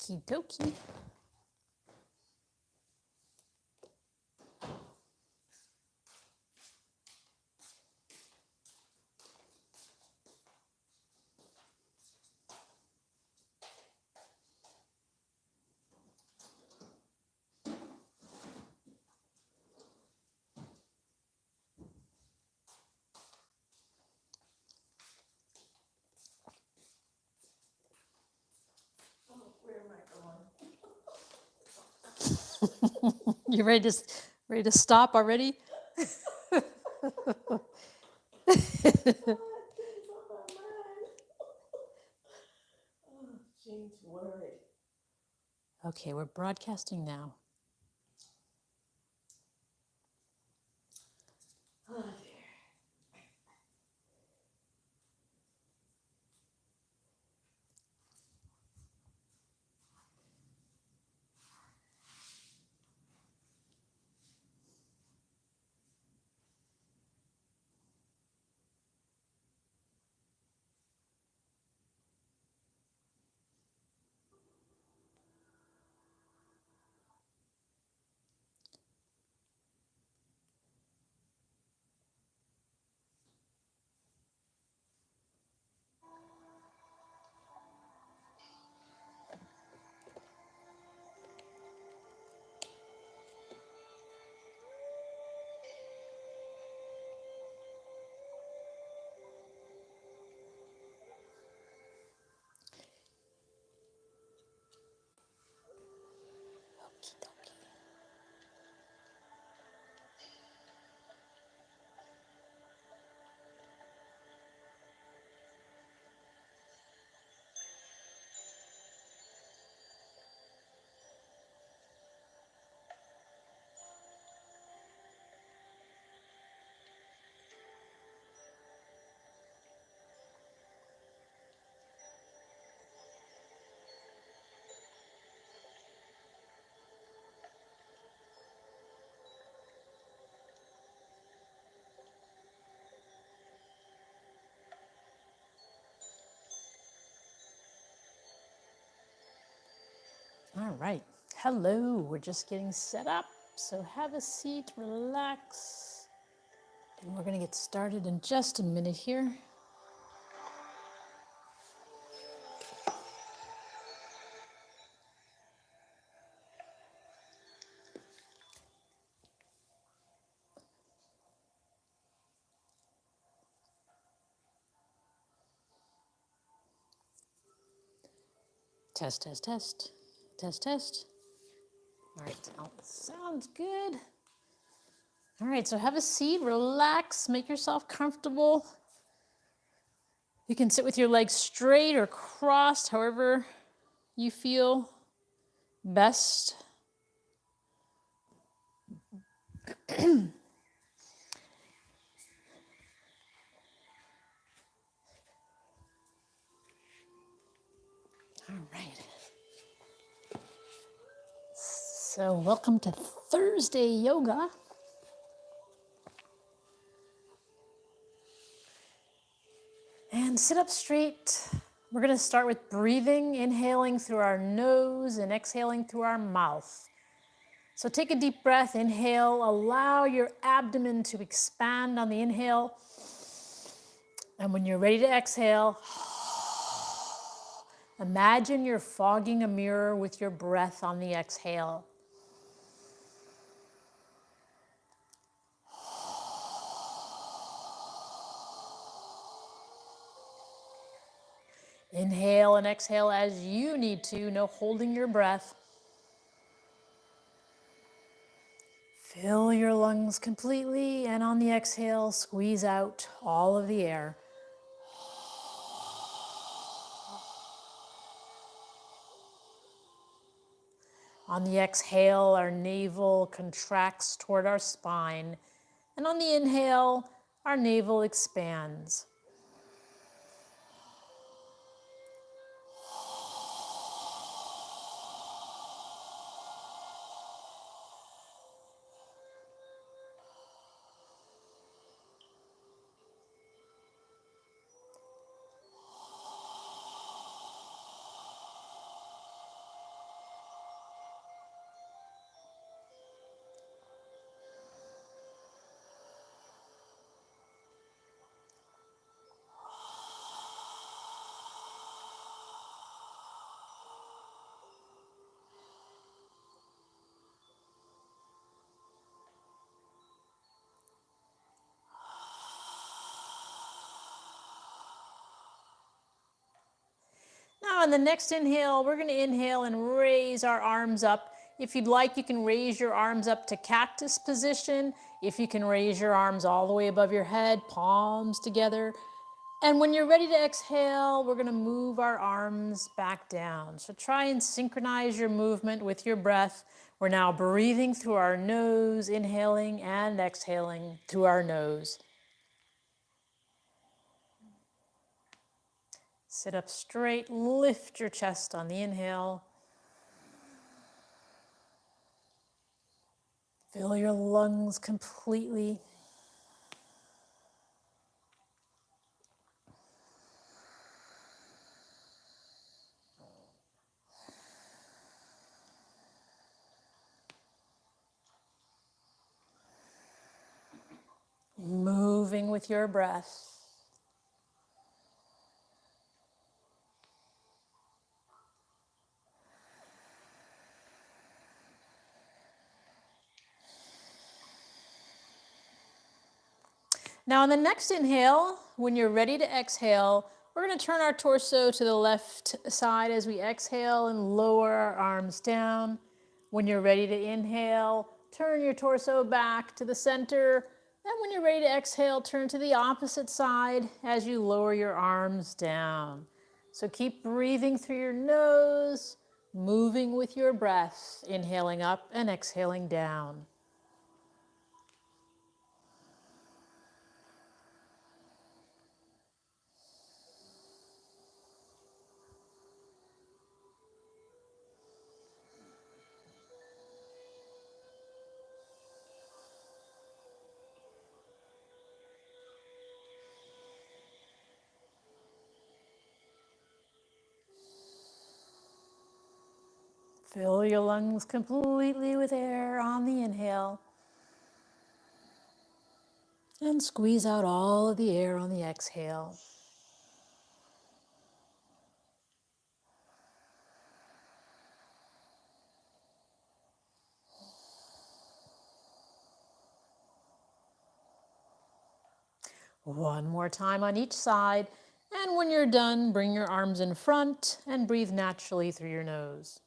Okie dokie. You ready to stop already? Okay, we're broadcasting now. Okie dokie. All right. Hello. We're just getting set up. So have a seat, relax. And we're going to get started in just a minute here. Test, test, test. Test, test. All right. Sounds good. All right. So have a seat, relax, make yourself comfortable. You can sit with your legs straight or crossed, however you feel best. All right. So welcome to Thursday Yoga. And sit up straight. We're going to start with breathing, inhaling through our nose and exhaling through our mouth. So take a deep breath, inhale, allow your abdomen to expand on the inhale. And when you're ready to exhale, imagine you're fogging a mirror with your breath on the exhale. Inhale and exhale as you need to, no holding your breath. Fill your lungs completely, and on the exhale, squeeze out all of the air. On the exhale, our navel contracts toward our spine, and on the inhale, our navel expands. on the next inhale, we're going to inhale and raise our arms up. If you'd like, you can raise your arms up to cactus position. If you can raise your arms all the way above your head, palms together. And when you're ready to exhale, we're going to move our arms back down. So try and synchronize your movement with your breath. We're now breathing through our nose, inhaling and exhaling through our nose. Sit up straight, lift your chest on the inhale. Fill your lungs completely. Moving with your breath. Now on the next inhale, when you're ready to exhale, we're going to turn our torso to the left side as we exhale and lower our arms down. When you're ready to inhale, turn your torso back to the center. And when you're ready to exhale, turn to the opposite side as you lower your arms down. So keep breathing through your nose, moving with your breath, inhaling up and exhaling down. Fill your lungs completely with air on the inhale. And squeeze out all of the air on the exhale. One more time on each side. And when you're done, bring your arms in front and breathe naturally through your nose.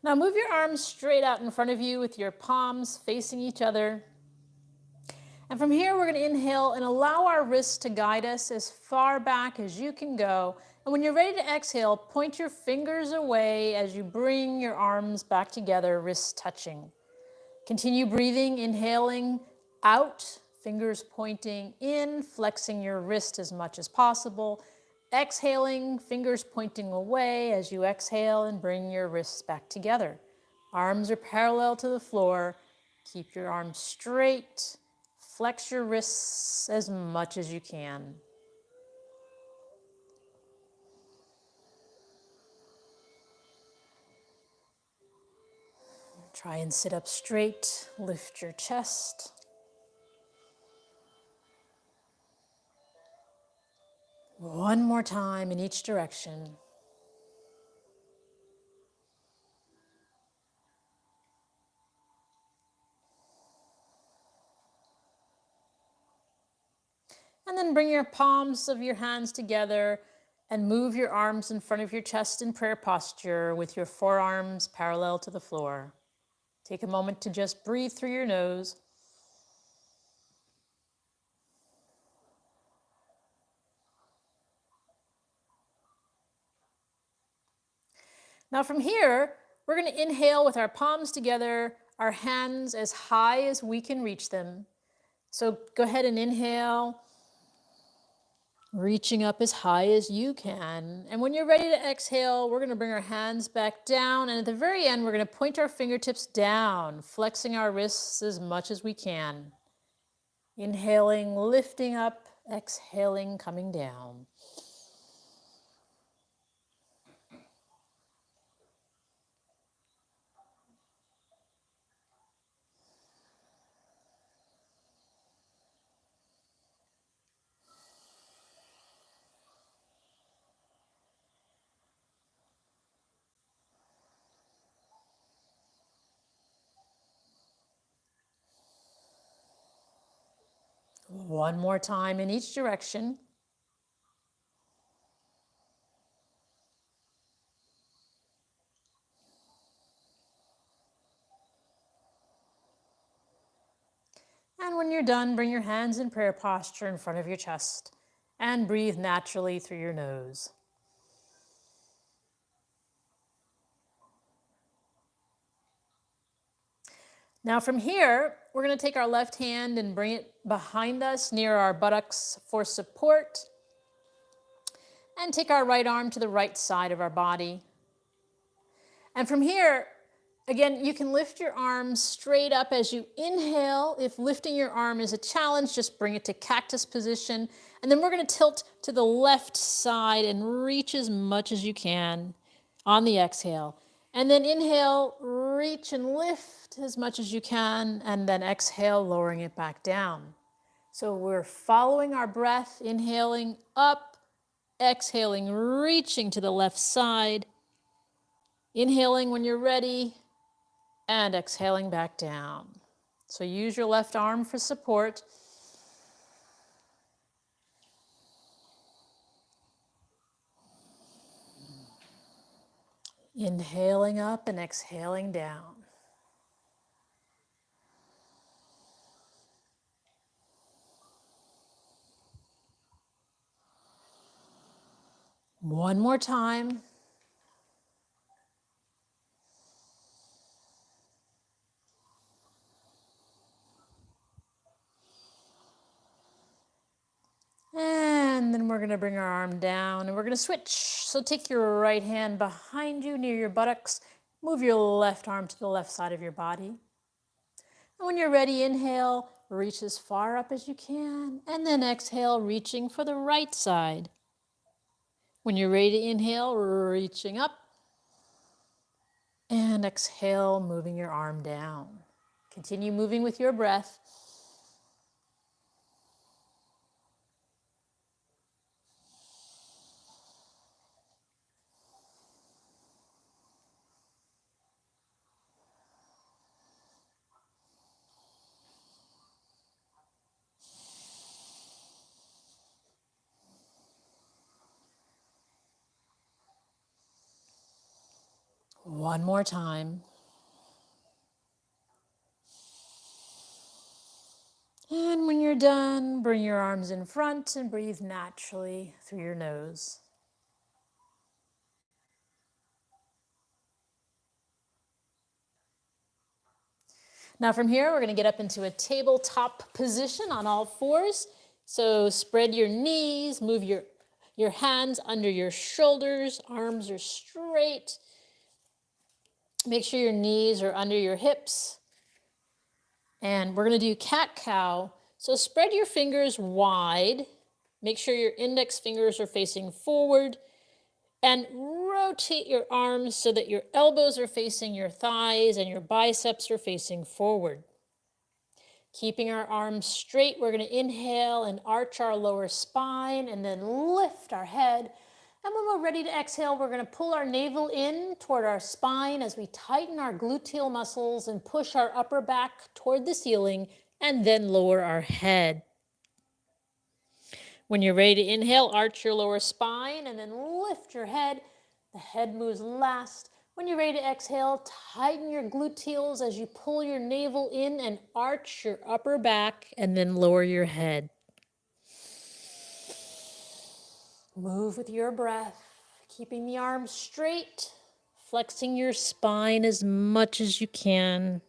Now move your arms straight out in front of you with your palms facing each other. And from here, we're going to inhale and allow our wrists to guide us as far back as you can go. And when you're ready to exhale, point your fingers away as you bring your arms back together, wrists touching. Continue breathing, inhaling out, fingers pointing in, flexing your wrist as much as possible. Exhaling, fingers pointing away as you exhale and bring your wrists back together. Arms are parallel to the floor. Keep your arms straight. Flex your wrists as much as you can. Try and sit up straight. Lift your chest. One more time in each direction. And then bring your palms of your hands together and move your arms in front of your chest in prayer posture with your forearms parallel to the floor. Take a moment to just breathe through your nose. Now from here, we're going to inhale with our palms together, our hands as high as we can reach them. So go ahead and inhale, reaching up as high as you can. And when you're ready to exhale, we're going to bring our hands back down. And at the very end, we're going to point our fingertips down, flexing our wrists as much as we can. Inhaling, lifting up, exhaling, coming down. One more time in each direction. And when you're done, bring your hands in prayer posture in front of your chest and breathe naturally through your nose. Now from here, we're going to take our left hand and bring it behind us near our buttocks for support. And take our right arm to the right side of our body. And from here, again, you can lift your arms straight up as you inhale. If lifting your arm is a challenge, just bring it to cactus position. And then we're going to tilt to the left side and reach as much as you can on the exhale. And then inhale, reach and lift as much as you can, and then exhale, lowering it back down. So we're following our breath, inhaling up, exhaling, reaching to the left side, inhaling when you're ready, and exhaling back down. So use your left arm for support. Inhaling up and exhaling down. One more time. And then we're going to bring our arm down and we're going to switch. So take your right hand behind you near your buttocks. Move your left arm to the left side of your body. And when you're ready, inhale, reach as far up as you can. And then exhale, reaching for the right side. When you're ready to inhale, reaching up. And exhale, moving your arm down. Continue moving with your breath. One more time. And when you're done, bring your arms in front and breathe naturally through your nose. Now from here, we're going to get up into a tabletop position on all fours. So spread your knees, move your hands under your shoulders, arms are straight. Make sure your knees are under your hips. And we're going to do cat-cow. So spread your fingers wide. Make sure your index fingers are facing forward. And rotate your arms so that your elbows are facing your thighs and your biceps are facing forward. Keeping our arms straight, we're going to inhale and arch our lower spine and then lift our head. And when we're ready to exhale, we're going to pull our navel in toward our spine as we tighten our gluteal muscles and push our upper back toward the ceiling and then lower our head. When you're ready to inhale, arch your lower spine and then lift your head. The head moves last. When you're ready to exhale, tighten your gluteals as you pull your navel in and arch your upper back and then lower your head. Move with your breath, keeping the arms straight, flexing your spine as much as you can.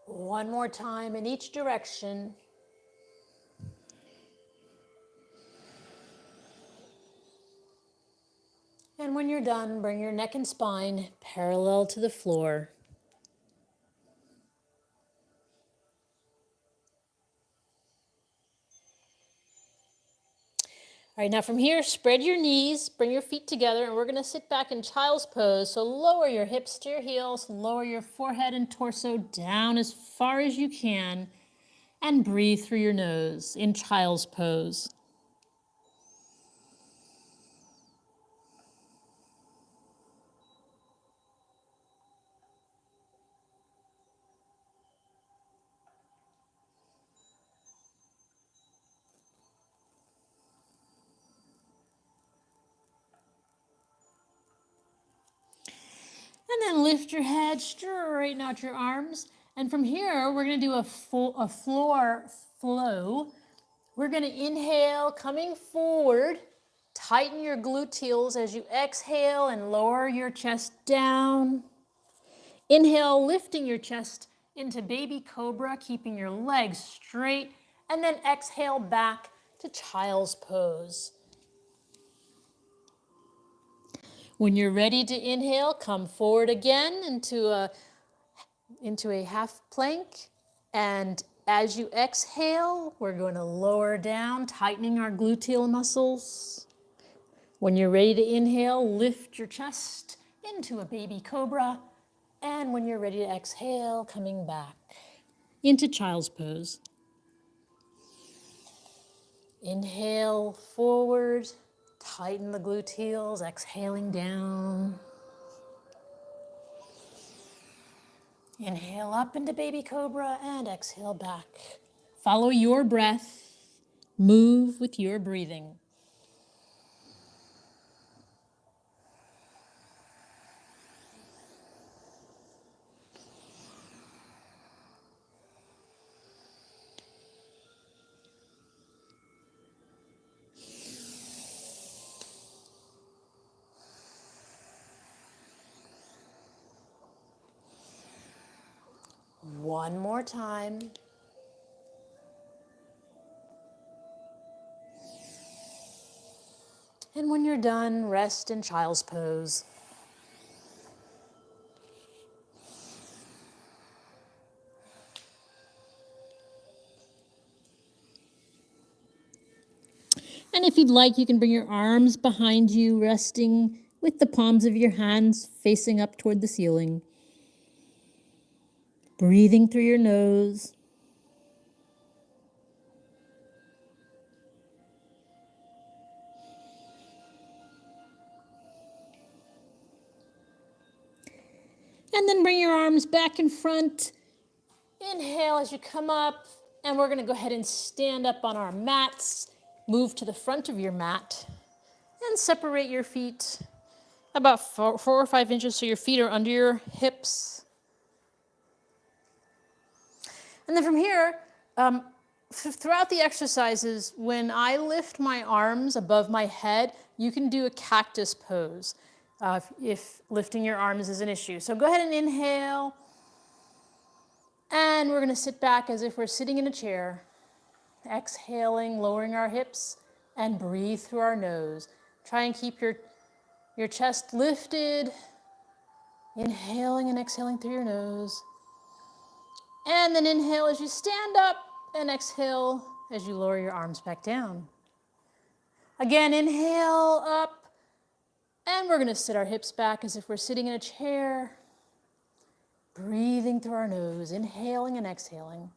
One more time in each direction. And when you're done, bring your neck and spine parallel to the floor. All right, now from here, spread your knees, bring your feet together, and we're going to sit back in child's pose. So lower your hips to your heels, lower your forehead and torso down as far as you can, and breathe through your nose in child's pose. And then lift your head, straighten out your arms. And from here, we're going to do a floor flow. We're going to inhale, coming forward. Tighten your gluteals as you exhale and lower your chest down. Inhale, lifting your chest into baby cobra, keeping your legs straight. And then exhale back to child's pose. When you're ready to inhale, come forward again into a half plank. And as you exhale, we're going to lower down, tightening our gluteal muscles. When you're ready to inhale, lift your chest into a baby cobra. And when you're ready to exhale, coming back into child's pose. Inhale forward, tighten the gluteals, exhaling down. Inhale up into baby cobra and exhale back. Follow your breath. Move with your breathing. One more time. And when you're done, rest in child's pose. And if you'd like, you can bring your arms behind you, resting with the palms of your hands facing up toward the ceiling. Breathing through your nose. And then bring your arms back in front. Inhale as you come up, and we're going to go ahead and stand up on our mats. Move to the front of your mat and separate your feet about 4 or 5 inches so your feet are under your hips. And then from here, throughout the exercises, when I lift my arms above my head, you can do a cactus pose if lifting your arms is an issue. So go ahead and inhale. And we're going to sit back as if we're sitting in a chair. Exhaling, lowering our hips, and breathe through our nose. Try and keep your chest lifted. Inhaling and exhaling through your nose. And then inhale as you stand up, and exhale as you lower your arms back down. Again, inhale up, and we're going to sit our hips back as if we're sitting in a chair. Breathing through our nose, inhaling and exhaling.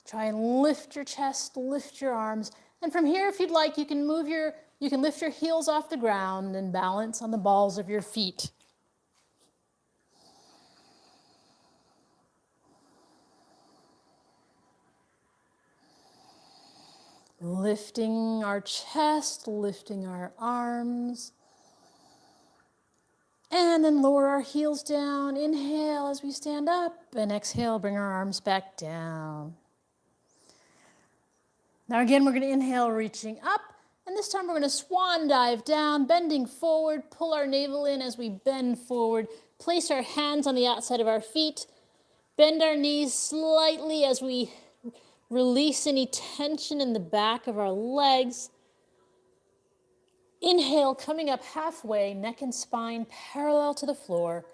Try and lift your chest, lift your arms. And from here, if you'd like, you can lift your heels off the ground and balance on the balls of your feet. Lifting our chest, lifting our arms. And then lower our heels down. Inhale as we stand up, and exhale, bring our arms back down. Now again, we're going to inhale, reaching up, and this time we're going to swan dive down, bending forward, pull our navel in as we bend forward, place our hands on the outside of our feet, bend our knees slightly as we release any tension in the back of our legs. Inhale, coming up halfway, neck and spine parallel to the floor.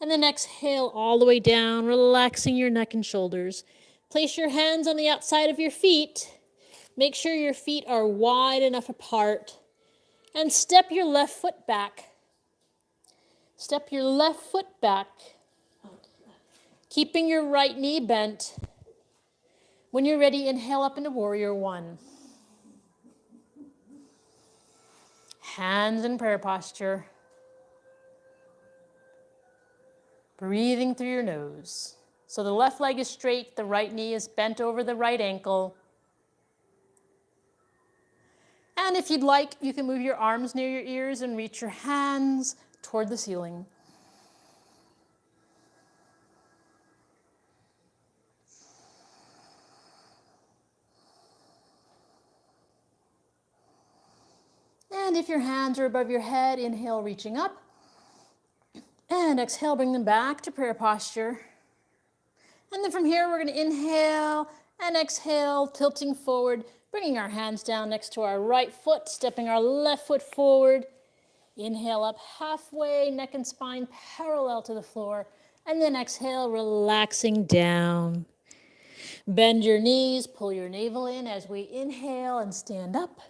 And then exhale all the way down, relaxing your neck and shoulders. Place your hands on the outside of your feet. Make sure your feet are wide enough apart and step your left foot back. Step your left foot back, keeping your right knee bent. When you're ready, inhale up into warrior one. Hands in prayer posture. Breathing through your nose. So the left leg is straight, the right knee is bent over the right ankle. And if you'd like, you can move your arms near your ears and reach your hands toward the ceiling. And if your hands are above your head, inhale, reaching up. And exhale, bring them back to prayer posture. And then from here, we're going to inhale and exhale, tilting forward, bringing our hands down next to our right foot, stepping our left foot forward. Inhale up halfway, neck and spine parallel to the floor. And then exhale, relaxing down. Bend your knees, pull your navel in as we inhale and stand up.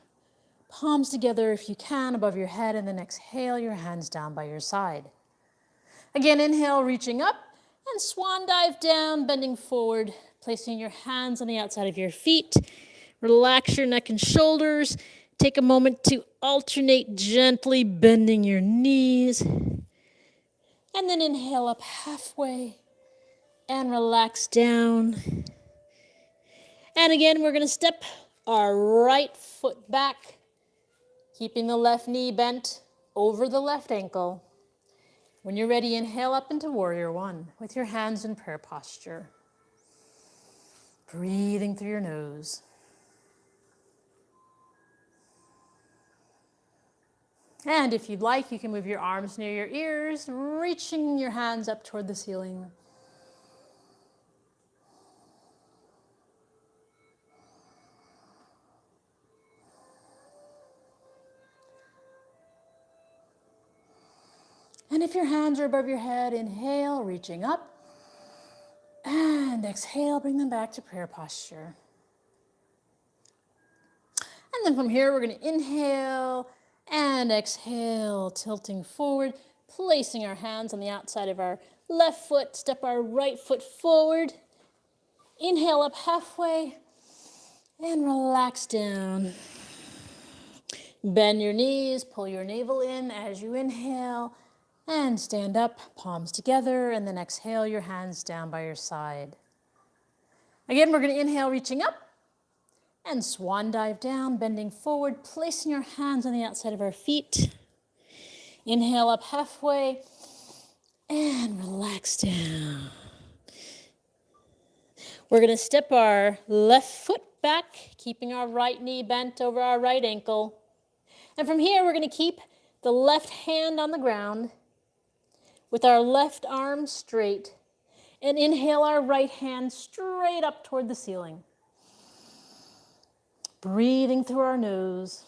Palms together if you can above your head, and then exhale your hands down by your side. Again, inhale, reaching up, and swan dive down, bending forward, placing your hands on the outside of your feet. Relax your neck and shoulders. Take a moment to alternate gently bending your knees. And then inhale up halfway and relax down. And again, we're going to step our right foot back, keeping the left knee bent over the left ankle. When you're ready, inhale up into warrior one with your hands in prayer posture. Breathing through your nose. And if you'd like, you can move your arms near your ears, reaching your hands up toward the ceiling. And if your hands are above your head, inhale, reaching up. And exhale, bring them back to prayer posture. And then from here, we're going to inhale and exhale, tilting forward, placing our hands on the outside of our left foot, step our right foot forward. Inhale up halfway and relax down. Bend your knees, pull your navel in as you inhale. And stand up, palms together, and then exhale your hands down by your side. Again, we're going to inhale, reaching up, and swan dive down, bending forward, placing our hands on the outside of our feet. Inhale up halfway, and relax down. We're going to step our left foot back, keeping our right knee bent over our right ankle. And from here, we're going to keep the left hand on the ground, with our left arm straight, and inhale our right hand straight up toward the ceiling. Breathing through our nose.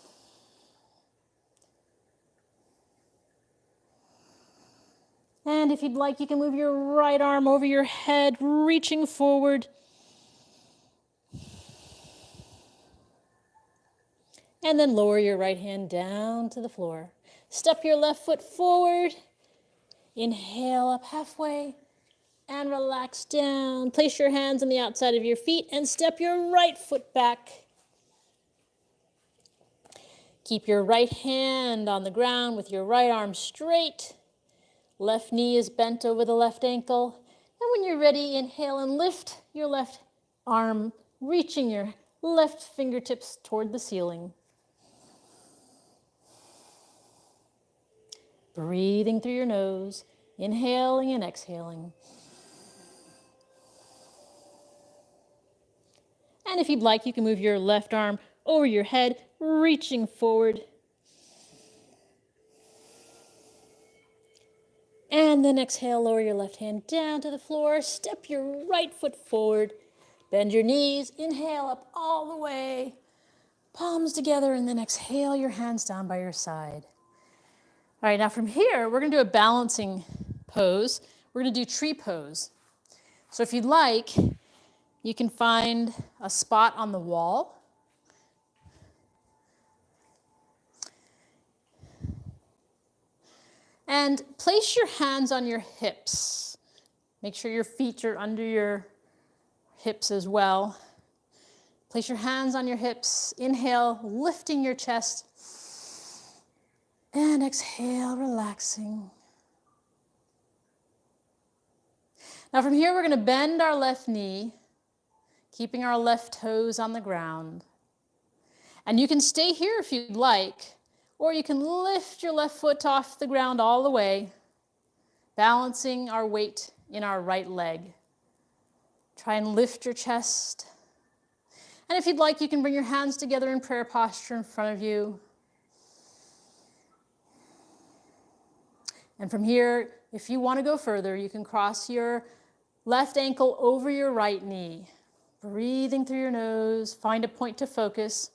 And if you'd like, you can move your right arm over your head, reaching forward. And then lower your right hand down to the floor. Step your left foot forward. Inhale up halfway and relax down. Place your hands on the outside of your feet and step your right foot back. Keep your right hand on the ground with your right arm straight. Left knee is bent over the left ankle. And when you're ready, inhale and lift your left arm, reaching your left fingertips toward the ceiling. Breathing through your nose, inhaling and exhaling. And if you'd like, you can move your left arm over your head, reaching forward. And then exhale, lower your left hand down to the floor, step your right foot forward, bend your knees, inhale up all the way, palms together, and then exhale your hands down by your side. All right, now from here, we're going to do a balancing pose. We're going to do tree pose. So if you'd like, you can find a spot on the wall And place your hands on your hips. Make sure your feet are under your hips as well. Place your hands on your hips. Inhale, lifting your chest. And exhale, relaxing. Now from here, we're going to bend our left knee, keeping our left toes on the ground. And you can stay here if you'd like, or you can lift your left foot off the ground all the way, balancing our weight in our right leg. Try and lift your chest. And if you'd like, you can bring your hands together in prayer posture in front of you. And from here, if you want to go further, you can cross your left ankle over your right knee. Breathing through your nose, find a point to focus.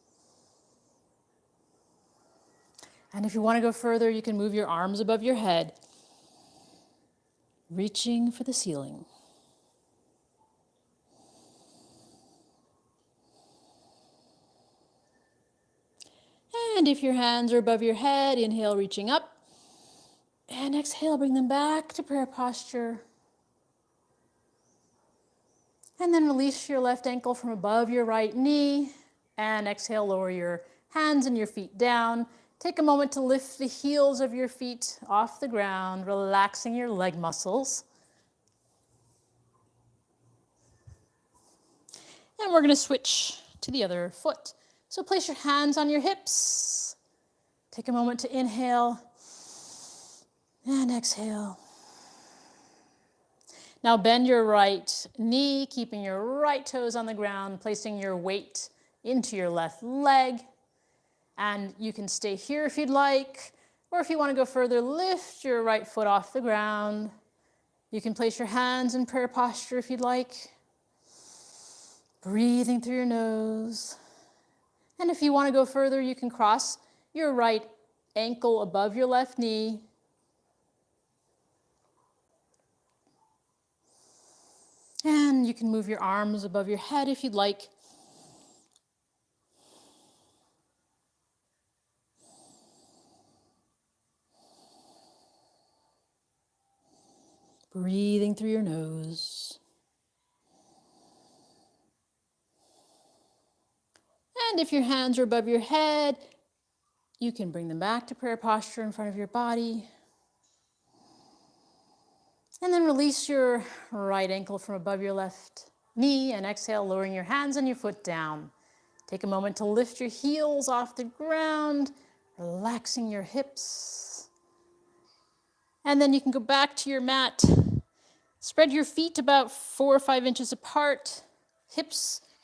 And if you want to go further, you can move your arms above your head, reaching for the ceiling. And if your hands are above your head, inhale, reaching up. And exhale, bring them back to prayer posture. And then release your left ankle from above your right knee. And exhale, lower your hands and your feet down. Take a moment to lift the heels of your feet off the ground, relaxing your leg muscles. And we're going to switch to the other foot. So place your hands on your hips. Take a moment to inhale and exhale. Now bend your right knee, keeping your right toes on the ground, placing your weight into your left leg. And you can stay here if you'd like, or if you want to go further, lift your right foot off the ground. You can place your hands in prayer posture if you'd like. Breathing through your nose. And if you want to go further, you can cross your right ankle above your left knee. And you can move your arms above your head if you'd like. Breathing through your nose. And if your hands are above your head, you can bring them back to prayer posture in front of your body. And then release your right ankle from above your left knee and exhale, lowering your hands and your foot down. Take a moment to lift your heels off the ground, relaxing your hips. And then you can go back to your mat. Spread your feet about 4 or 5 inches apart.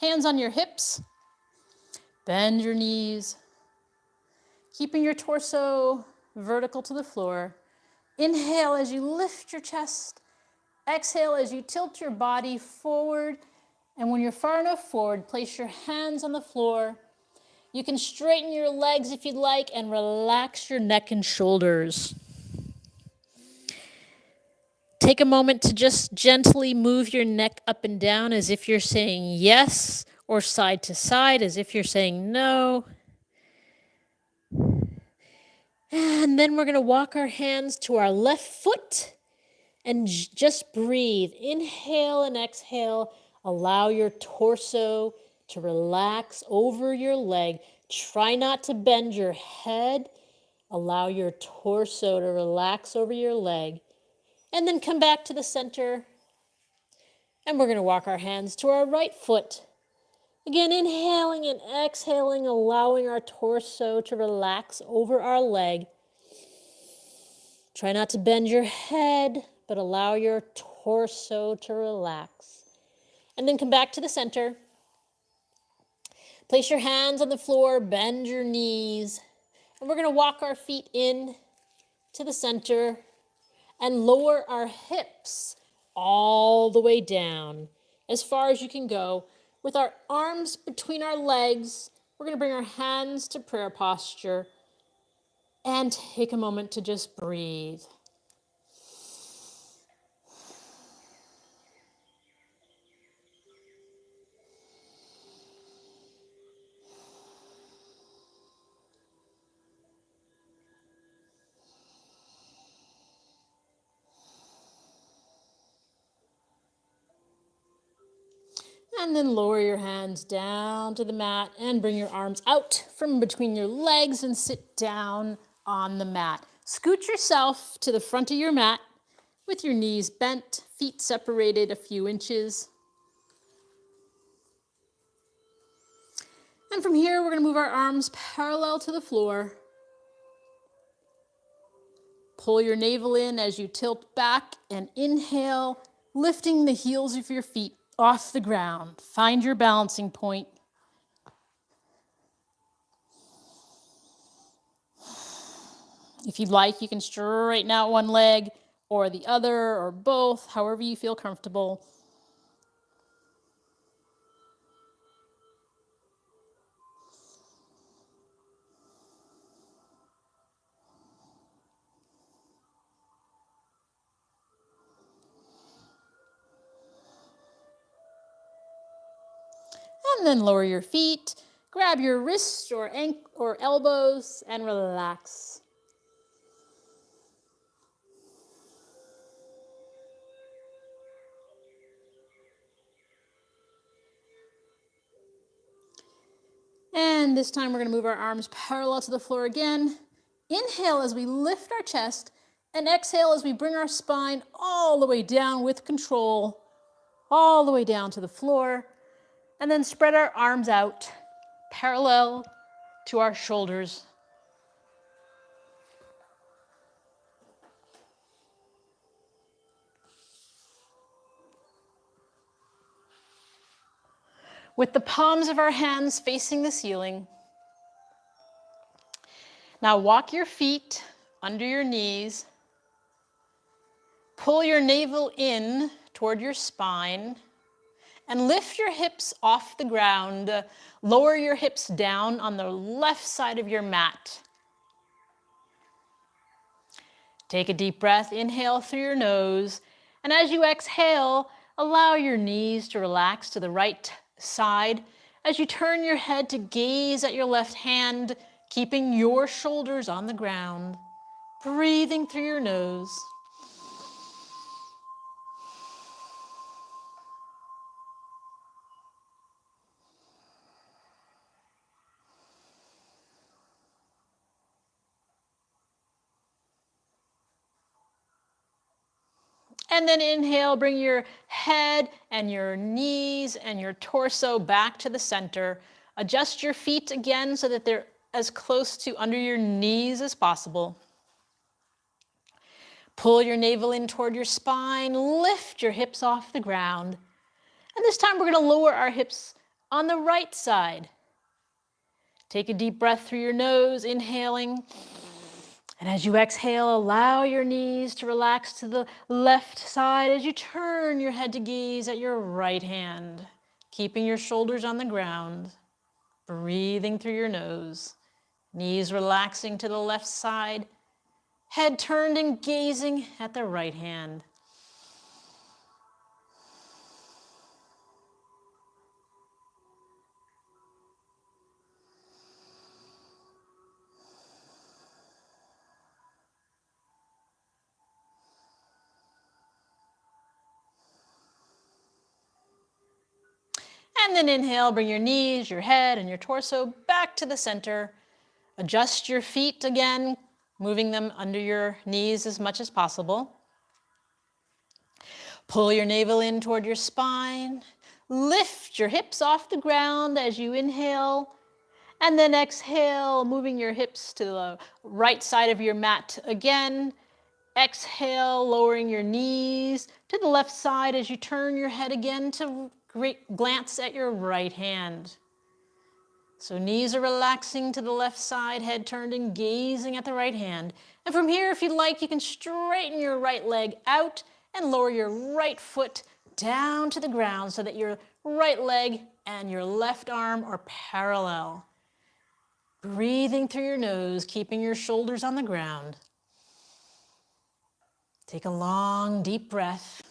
Hands on your hips. Bend your knees. Keeping your torso vertical to the floor. Inhale as you lift your chest. Exhale as you tilt your body forward. And when you're far enough forward, place your hands on the floor. You can straighten your legs if you'd like and relax your neck and shoulders. Take a moment to just gently move your neck up and down as if you're saying yes, or side to side as if you're saying no. And then we're going to walk our hands to our left foot and just breathe. Inhale and exhale. Allow your torso to relax over your leg. Try not to bend your head. Allow your torso to relax over your leg. And then come back to the center. And we're going to walk our hands to our right foot. Again, inhaling and exhaling, allowing our torso to relax over our leg. Try not to bend your head, but allow your torso to relax. And then come back to the center. Place your hands on the floor, bend your knees. And we're going to walk our feet in to the center and lower our hips all the way down as far as you can go. With our arms between our legs, we're going to bring our hands to prayer posture and take a moment to just breathe. And then lower your hands down to the mat and bring your arms out from between your legs and sit down on the mat. Scoot yourself to the front of your mat with your knees bent, feet separated a few inches. And from here, we're going to move our arms parallel to the floor. Pull your navel in as you tilt back and inhale, lifting the heels of your feet off the ground. Find your balancing point. If you'd like, you can straighten out one leg or the other or both, however you feel comfortable. And then lower your feet, grab your wrists or elbows and relax. And this time we're going to move our arms parallel to the floor again. Inhale as we lift our chest, and exhale as we bring our spine all the way down with control, all the way down to the floor. And then spread our arms out parallel to our shoulders. With the palms of our hands facing the ceiling. Now walk your feet under your knees. Pull your navel in toward your spine and lift your hips off the ground. Lower your hips down on the left side of your mat. Take a deep breath, inhale through your nose, and as you exhale, allow your knees to relax to the right side as you turn your head to gaze at your left hand, keeping your shoulders on the ground, breathing through your nose. And then inhale, bring your head and your knees and your torso back to the center. Adjust your feet again so that they're as close to under your knees as possible. Pull your navel in toward your spine, lift your hips off the ground. And this time we're going to lower our hips on the right side. Take a deep breath through your nose, inhaling. And as you exhale, allow your knees to relax to the left side as you turn your head to gaze at your right hand, keeping your shoulders on the ground, breathing through your nose, knees relaxing to the left side, head turned and gazing at the right hand. And then inhale, bring your knees, your head, and your torso back to the center. Adjust your feet again, moving them under your knees as much as possible. Pull your navel in toward your spine. Lift your hips off the ground as you inhale. And then exhale, moving your hips to the right side of your mat again. Exhale, lowering your knees to the left side as you turn your head again to glance at your right hand. So knees are relaxing to the left side, head turned and gazing at the right hand. And from here, if you'd like, you can straighten your right leg out and lower your right foot down to the ground so that your right leg and your left arm are parallel. Breathing through your nose, keeping your shoulders on the ground. Take a long, deep breath.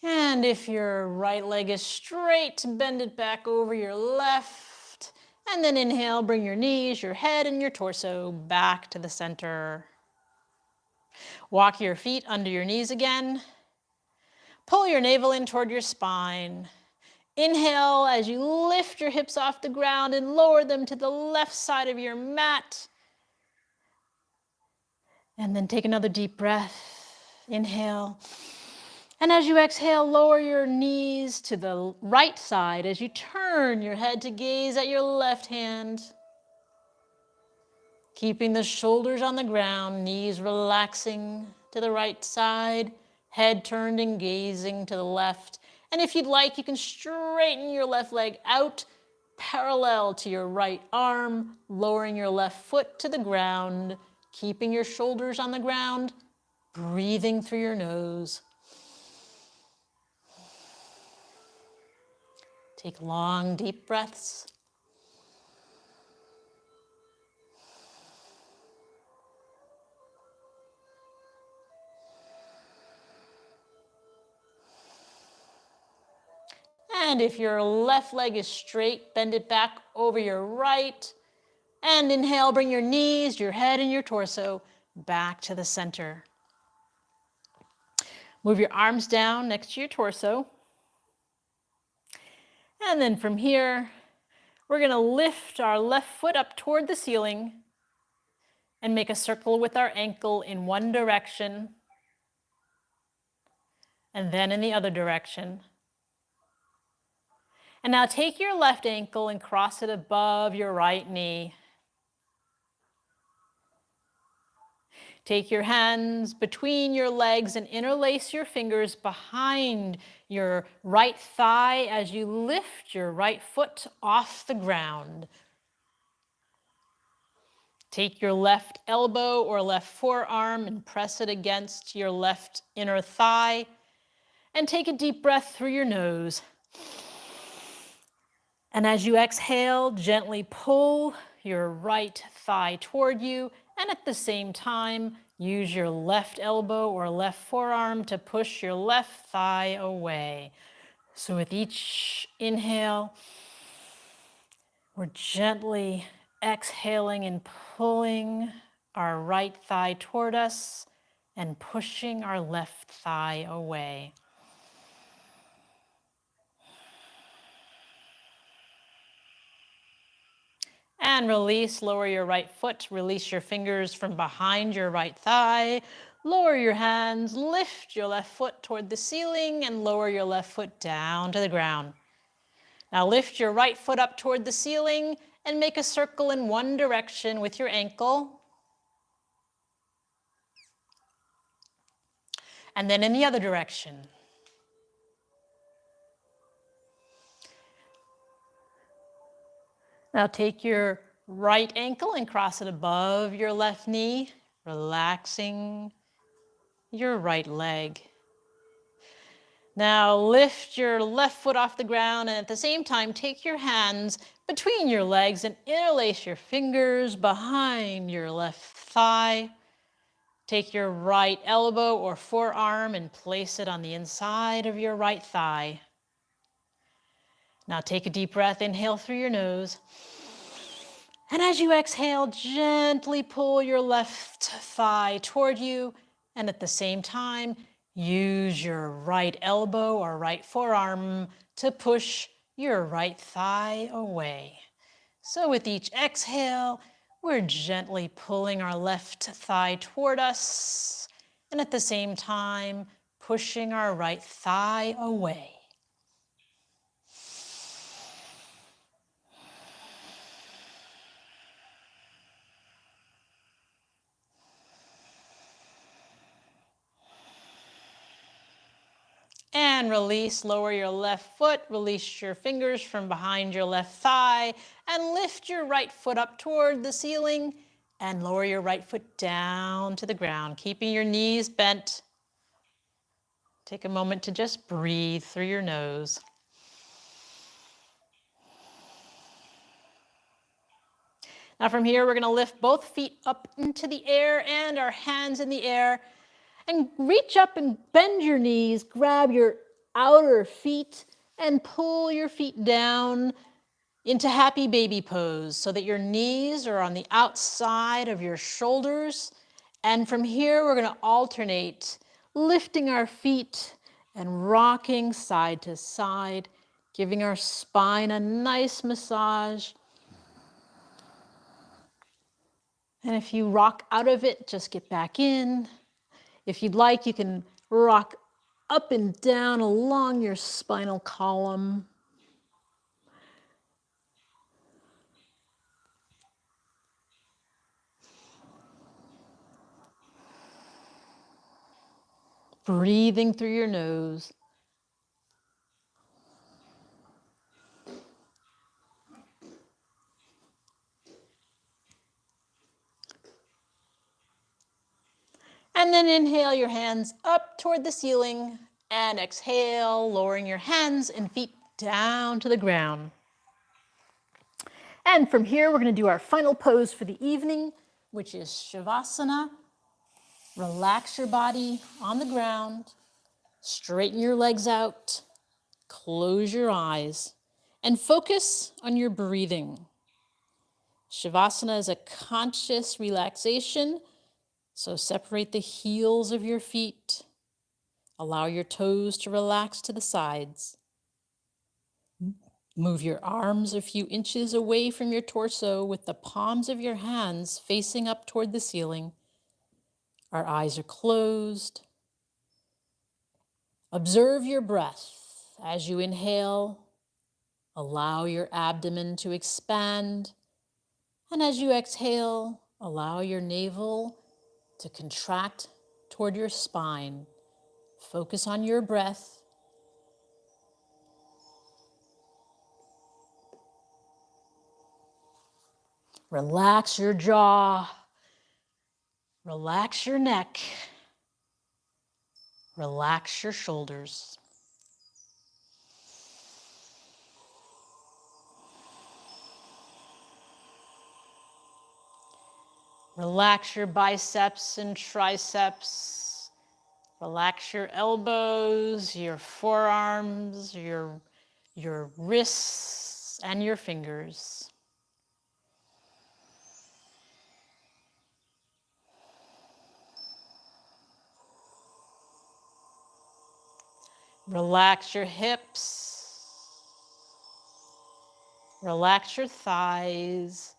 And if your right leg is straight, bend it back over your left And then inhale, bring your knees, your head, and your torso back to the center. Walk your feet under your knees again. Pull your navel in toward your spine. Inhale as you lift your hips off the ground and lower them to the left side of your mat. And then take another deep breath. Inhale. And as you exhale, lower your knees to the right side as you turn your head to gaze at your left hand. Keeping the shoulders on the ground, knees relaxing to the right side, head turned and gazing to the left. And if you'd like, you can straighten your left leg out parallel to your right arm, lowering your left foot to the ground, keeping your shoulders on the ground, breathing through your nose. Take long, deep breaths. And if your left leg is straight, bend it back over your right. And inhale, bring your knees, your head, and your torso back to the center. Move your arms down next to your torso. And then from here, we're going to lift our left foot up toward the ceiling and make a circle with our ankle in one direction and then in the other direction. And now take your left ankle and cross it above your right knee. Take your hands between your legs and interlace your fingers behind your right thigh as you lift your right foot off the ground. Take your left elbow or left forearm and press it against your left inner thigh. And take a deep breath through your nose. And as you exhale, gently pull your right thigh toward you, and at the same time, use your left elbow or left forearm to push your left thigh away. So with each inhale, we're gently exhaling and pulling our right thigh toward us and pushing our left thigh away. And release, lower your right foot, release your fingers from behind your right thigh, lower your hands, lift your left foot toward the ceiling and lower your left foot down to the ground. Now lift your right foot up toward the ceiling and make a circle in one direction with your ankle. And then in the other direction. Now take your right ankle and cross it above your left knee, relaxing your right leg. Now lift your left foot off the ground and at the same time take your hands between your legs and interlace your fingers behind your left thigh. Take your right elbow or forearm and place it on the inside of your right thigh. Now take a deep breath, inhale through your nose. And as you exhale, gently pull your left thigh toward you, and at the same time, use your right elbow or right forearm to push your right thigh away. So with each exhale, we're gently pulling our left thigh toward us, and at the same time, pushing our right thigh away. And release, lower your left foot, release your fingers from behind your left thigh, and lift your right foot up toward the ceiling, and lower your right foot down to the ground, keeping your knees bent. Take a moment to just breathe through your nose. Now from here, we're going to lift both feet up into the air and our hands in the air. And reach up and bend your knees, grab your outer feet and pull your feet down into happy baby pose so that your knees are on the outside of your shoulders. And from here, we're going to alternate lifting our feet and rocking side to side, giving our spine a nice massage. And if you rock out of it, just get back in. If you'd like, you can rock up and down along your spinal column. Breathing through your nose. And then inhale your hands up toward the ceiling and exhale, lowering your hands and feet down to the ground. And from here, we're going to do our final pose for the evening, which is Shavasana. Relax your body on the ground, straighten your legs out, close your eyes, and focus on your breathing. Shavasana is a conscious relaxation, so separate the heels of your feet. Allow your toes to relax to the sides. Move your arms a few inches away from your torso with the palms of your hands facing up toward the ceiling. Our eyes are closed. Observe your breath. As you inhale, allow your abdomen to expand. And as you exhale, allow your navel to contract toward your spine. Focus on your breath. Relax your jaw. Relax your neck. Relax your shoulders. Relax your biceps and triceps. Relax your elbows, your forearms, your wrists, and your fingers. Relax your hips. Relax your thighs.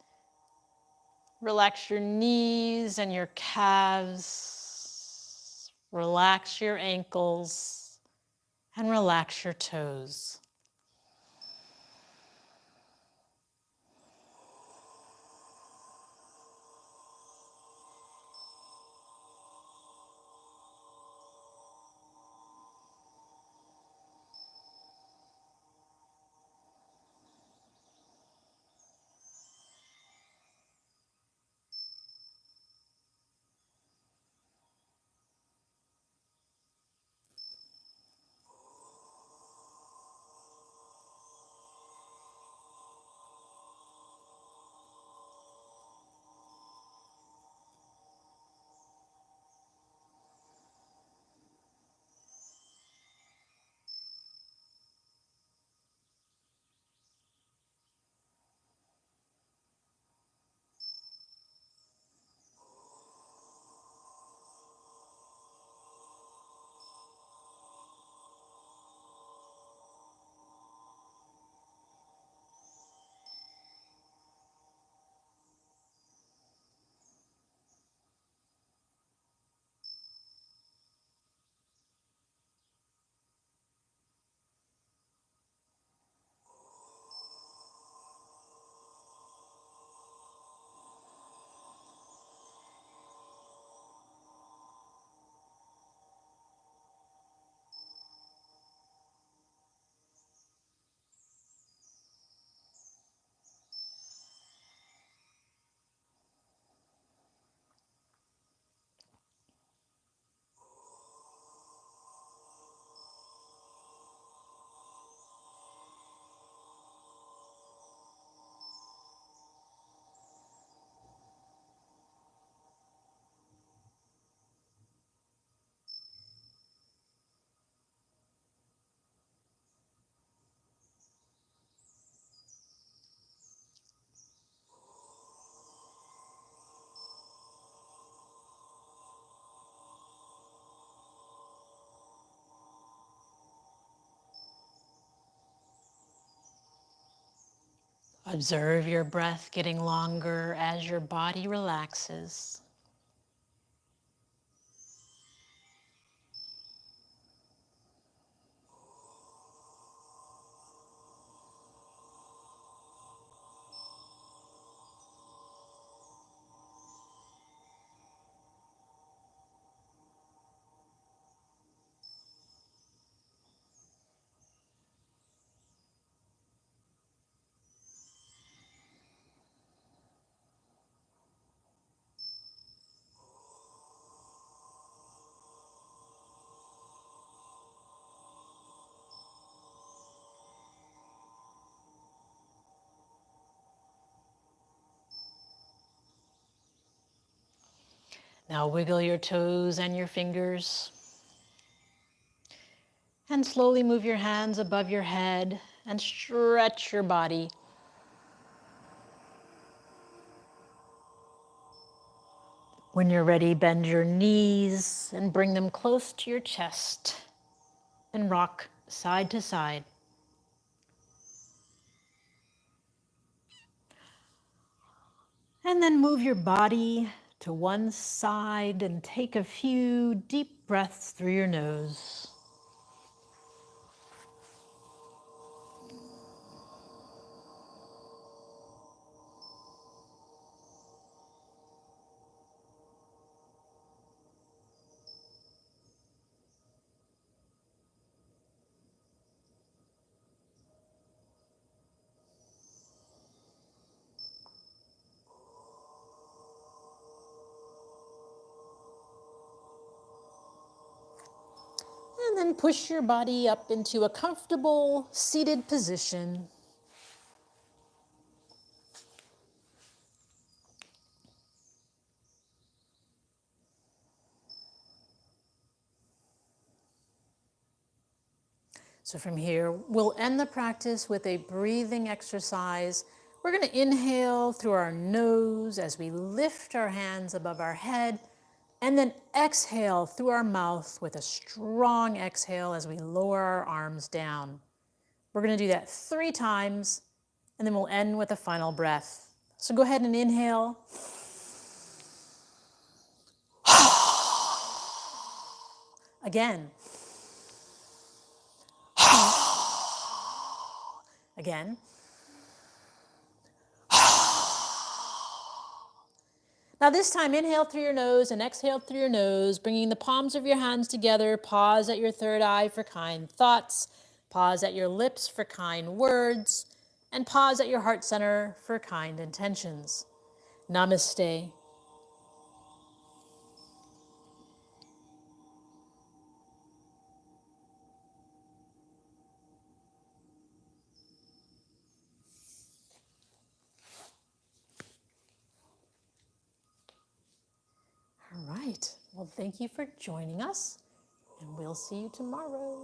Relax your knees and your calves. Relax your ankles and relax your toes. Observe your breath getting longer as your body relaxes. Now wiggle your toes and your fingers. And slowly move your hands above your head and stretch your body. When you're ready, bend your knees and bring them close to your chest and rock side to side. And then move your body to one side and take a few deep breaths through your nose. And then push your body up into a comfortable seated position. So from here, we'll end the practice with a breathing exercise. We're going to inhale through our nose as we lift our hands above our head, and then exhale through our mouth with a strong exhale as we lower our arms down. We're going to do that 3 times, and then we'll end with a final breath. So go ahead and inhale. Again. Again. Now this time, inhale through your nose and exhale through your nose, bringing the palms of your hands together. Pause at your third eye for kind thoughts. Pause at your lips for kind words. And pause at your heart center for kind intentions. Namaste. All right. Well, thank you for joining us, and we'll see you tomorrow.